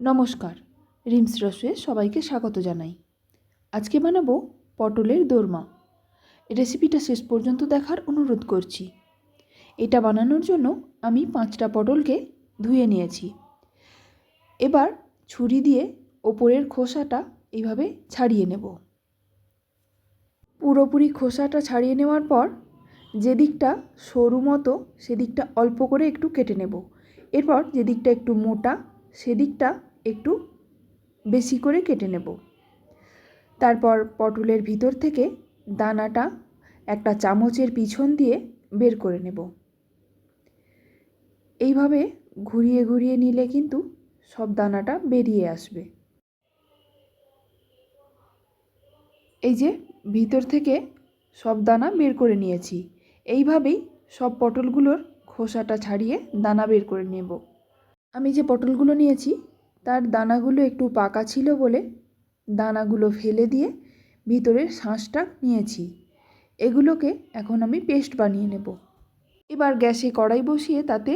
নমস্কার, রিমস রসোয়ে সবাইকে স্বাগত জানাই। আজকে বানাবো পটলের দোরমা। রেসিপিটা শেষ পর্যন্ত দেখার অনুরোধ করছি। এটা বানানোর জন্য আমি 5টা পটলকে ধুয়ে নিয়েছি। এবার ছুরি দিয়ে ওপরের খোসাটা এইভাবে ছাড়িয়ে নেব। পুরোপুরি খোসাটা ছাড়িয়ে নেওয়ার পর যে দিকটা সরু মতো সেদিকটা অল্প করে একটু কেটে নেব। এরপর যে দিকটা একটু মোটা সেদিকটা একটু বেশি করে কেটে নেব। তারপর পটলের ভিতর থেকে দানাটা একটা চামচের পিছন দিয়ে বের করে নেব। এইভাবে ঘুরিয়ে ঘুরিয়ে নিলে কিন্তু সব দানাটা বেরিয়ে আসবে। এই যে ভিতর থেকে সব দানা বের করে নিয়েছি। এইভাবেই সব পটলগুলোর খোসাটা ছাড়িয়ে দানা বের করে নেব। আমি যে পটলগুলো নিয়েছি তার দানাগুলো একটু পাকা ছিল বলে দানাগুলো ফেলে দিয়ে ভিতরের শাঁসটা নিয়েছি। এগুলোকে এখন আমি পেস্ট বানিয়ে নেব। এবার গ্যাসে কড়াই বসিয়ে তাতে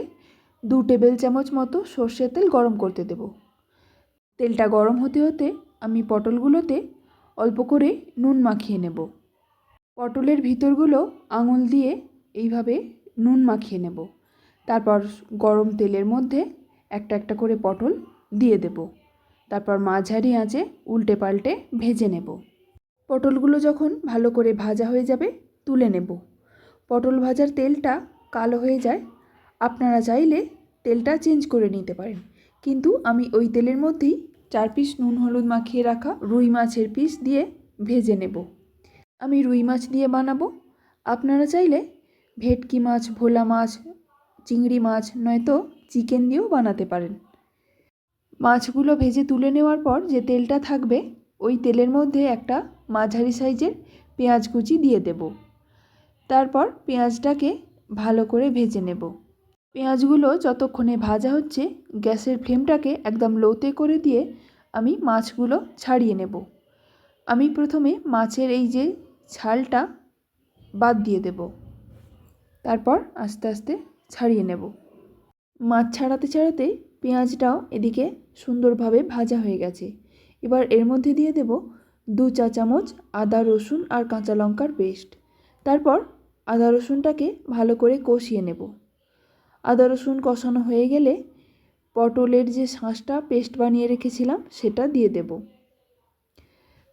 2 টেবিল চামচ মতো সর্ষের তেল গরম করতে দেব। তেলটা গরম হতে হতে আমি পটলগুলোতে অল্প করে নুন মাখিয়ে নেব। পটলের ভিতরগুলো আঙুল দিয়ে এইভাবে নুন মাখিয়ে নেব। তারপর গরম তেলের মধ্যে একটা একটা করে পটল দিয়ে দেব। তারপর মাঝারি আঁচে উল্টে পাল্টে ভেজে নেব। পটলগুলো যখন ভালো করে ভাজা হয়ে যাবে তুলে নেব। পটল ভাজার তেলটা কালো হয়ে যায়, আপনারা চাইলে তেলটা চেঞ্জ করে নিতে পারেন, কিন্তু আমি ওই তেলের মধ্যেই 4 পিস নুন হলুদ মাখিয়ে রাখা রুই মাছের পিস দিয়ে ভেজে নেব। আমি রুই মাছ দিয়ে বানাবো, আপনারা চাইলে ভেটকি মাছ, ভোলা মাছ, চিংড়ি মাছ নয়তো চিকেন দিয়েও বানাতে পারেন। মাছগুলো ভেজে তুলে নেওয়ার পর যে তেলটা থাকবে ওই তেলের মধ্যে একটা মাঝারি সাইজের পেঁয়াজ কুচি দিয়ে দেব। তারপর পেঁয়াজটাকে ভালো করে ভেজে নেব। পেঁয়াজগুলো যতক্ষণে ভাজা হচ্ছে গ্যাসের ফ্লেমটাকে একদম লোতে করে দিয়ে আমি মাছগুলো ছাড়িয়ে নেব। আমি প্রথমে মাছের এই যে ছালটা বাদ দিয়ে দেব, তারপর আস্তে আস্তে ছাড়িয়ে নেব। মাছ ছাড়াতে ছাড়াতে পেঁয়াজটাও এদিকে সুন্দরভাবে ভাজা হয়ে গেছে। এবার এর মধ্যে দিয়ে দেব 2 চা চামচ আদা রসুন আর কাঁচা লঙ্কার পেস্ট। তারপর আদা রসুনটাকে ভালো করে কষিয়ে নেব। আদা রসুন কষানো হয়ে গেলে পটলের যে শাঁসটা পেস্ট বানিয়ে রেখেছিলাম সেটা দিয়ে দেব।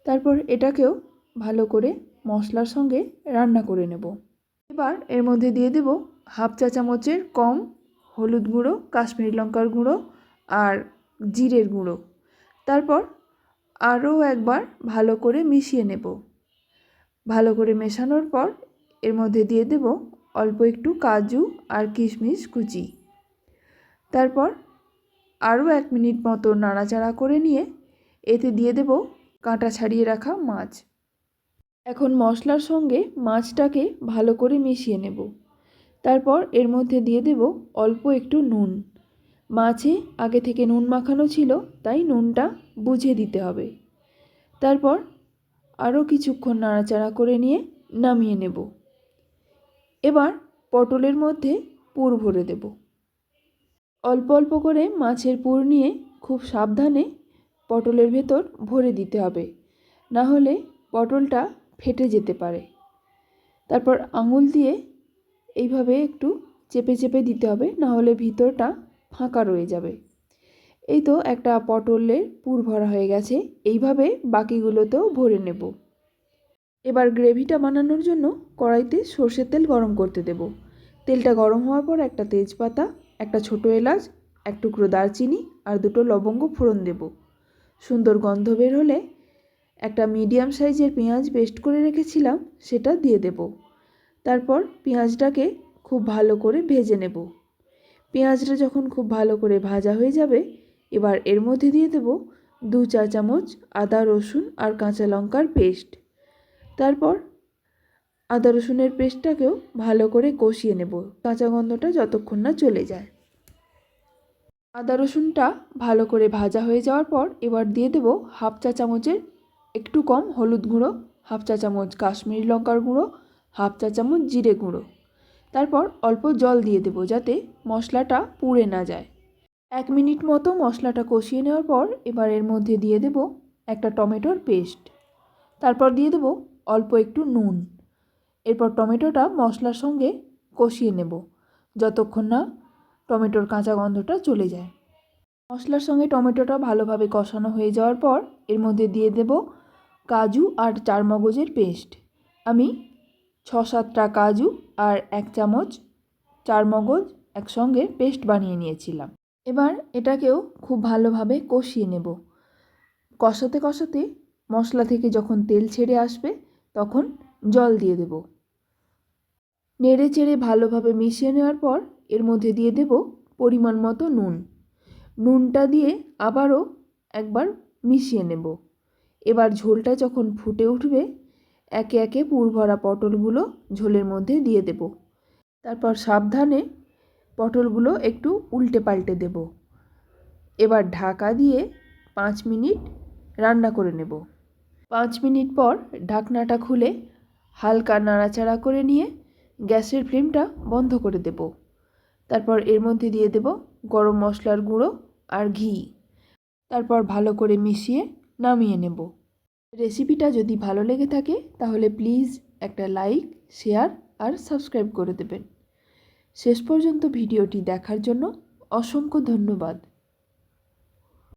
তারপর এটাকেও ভালো করে মশলার সঙ্গে রান্না করে নেব। এবার এর মধ্যে দিয়ে দেব 1/2 চা চামচের কম হলুদ গুঁড়ো, কাশ্মীরি লঙ্কার গুঁড়ো আর জিরের গুঁড়ো। তারপর আরও একবার ভালো করে মিশিয়ে নেব। ভালো করে মেশানোর পর এর মধ্যে দিয়ে দেব অল্প একটু কাজু আর কিশমিশ কুচি। তারপর আরও 1 মিনিট মতো নাড়াচাড়া করে নিয়ে এতে দিয়ে দেব কাঁটা ছাড়িয়ে রাখা মাছ। এখন মশলার সঙ্গে মাছটাকে ভালো করে মিশিয়ে নেব। তারপর এর মধ্যে দিয়ে দেব অল্প একটু নুন। মাছে আগে থেকে নুন মাখানো ছিল, তাই নুনটা বুঝে দিতে হবে। তারপর আরও কিছুক্ষণ নাড়াচাড়া করে নিয়ে নামিয়ে নেব। এবার পটলের মধ্যে পুর ভরে দেব। অল্প অল্প করে মাছের পুর নিয়ে খুব সাবধানে পটলের ভেতর ভরে দিতে হবে, না হলে পটলটা ফেটে যেতে পারে। তারপর আঙুল দিয়ে এইভাবে একটু চেপে চেপে দিতে হবে, না হলে ভিতরটা ফাঁকা রয়ে যাবে। এই তো একটা পটলের পুর ভরা হয়ে গেছে। এইভাবে বাকিগুলোতেও ভরে নেব। এবার গ্রেভিটা বানানোর জন্য কড়াইতে সর্ষের তেল গরম করতে দেব। তেলটা গরম হওয়ার পর একটা তেজপাতা, একটা ছোটো এলাচ, 1 টুকরো দারচিনি আর 2টো লবঙ্গ ফোড়ন দেব। সুন্দর গন্ধ বের হলে একটা মিডিয়াম সাইজের পেঁয়াজ পেস্ট করে রেখেছিলাম সেটা দিয়ে দেব। তারপর পেঁয়াজটাকে খুব ভালো করে ভেজে নেব। পেঁয়াজটা যখন খুব ভালো করে ভাজা হয়ে যাবে এবার এর মধ্যে দিয়ে দেব 2 চা চামচ আদা রসুন আর কাঁচা লঙ্কার পেস্ট। তারপর আদা রসুনের পেস্টটাকেও ভালো করে কষিয়ে নেব, কাঁচা গন্ধটা যতক্ষণ না চলে যায়। আদা রসুনটা ভালো করে ভাজা হয়ে যাওয়ার পর এবার দিয়ে দেব 1/2 চা চামচের একটু কম হলুদ গুঁড়ো, 1/2 চা চামচ কাশ্মীরি লঙ্কার গুঁড়ো, 1/2 চা চামচ জিরে গুঁড়ো। তারপর অল্প জল দিয়ে দেব যাতে মশলাটা পুড়ে না যায়। 1 মিনিট মতো মশলাটা কষিয়ে নেওয়ার পর এবার এর মধ্যে দিয়ে দেব একটা টমেটোর পেস্ট, তারপর দিয়ে দেব অল্প একটু নুন। এরপর টমেটোটা মশলার সঙ্গে কষিয়ে নেব যতক্ষণ না টমেটোর কাঁচা গন্ধটা চলে যায়। মশলার সঙ্গে টমেটোটা ভালোভাবে কষানো হয়ে যাওয়ার পর এর মধ্যে দিয়ে দেব কাজু আর চারমগজের পেস্ট। আমি 6-7টা কাজু আর 1 চামচ চারমগজ একসঙ্গে পেস্ট বানিয়ে নিয়েছিলাম। এবার এটাকেও খুব ভালোভাবে কষিয়ে নেব। কষাতে কষাতে মশলা থেকে যখন তেল ছেড়ে আসবে তখন জল দিয়ে দেব। নেড়ে চেড়ে ভালোভাবে মিশিয়ে নেওয়ার পর এর মধ্যে দিয়ে দেব পরিমাণ মতো নুন। নুনটা দিয়ে আবারও একবার মিশিয়ে নেব। এবার ঝোলটা যখন ফুটে উঠবে একে একে পুরভরা পটলগুলো ঝোলের মধ্যে দিয়ে দেব। তারপর সাবধানে পটলগুলো একটু উল্টে পাল্টে দেব। এবার ঢাকা দিয়ে 5 মিনিট রান্না করে নেব। 5 মিনিট পর ঢাকনাটা খুলে হালকা নাড়াচাড়া করে নিয়ে গ্যাসের ফ্লেমটা বন্ধ করে দেব। তারপর এর মধ্যে দিয়ে দেব গরম মশলার গুঁড়ো আর ঘি। তারপর ভালো করে মিশিয়ে নামিয়ে নেব। রেসিপিটা যদি ভালো লেগে থাকে তাহলে প্লিজ একটা লাইক, শেয়ার আর সাবস্ক্রাইব করে দেবেন। শেষ পর্যন্ত ভিডিওটি দেখার জন্য অসংখ্য ধন্যবাদ।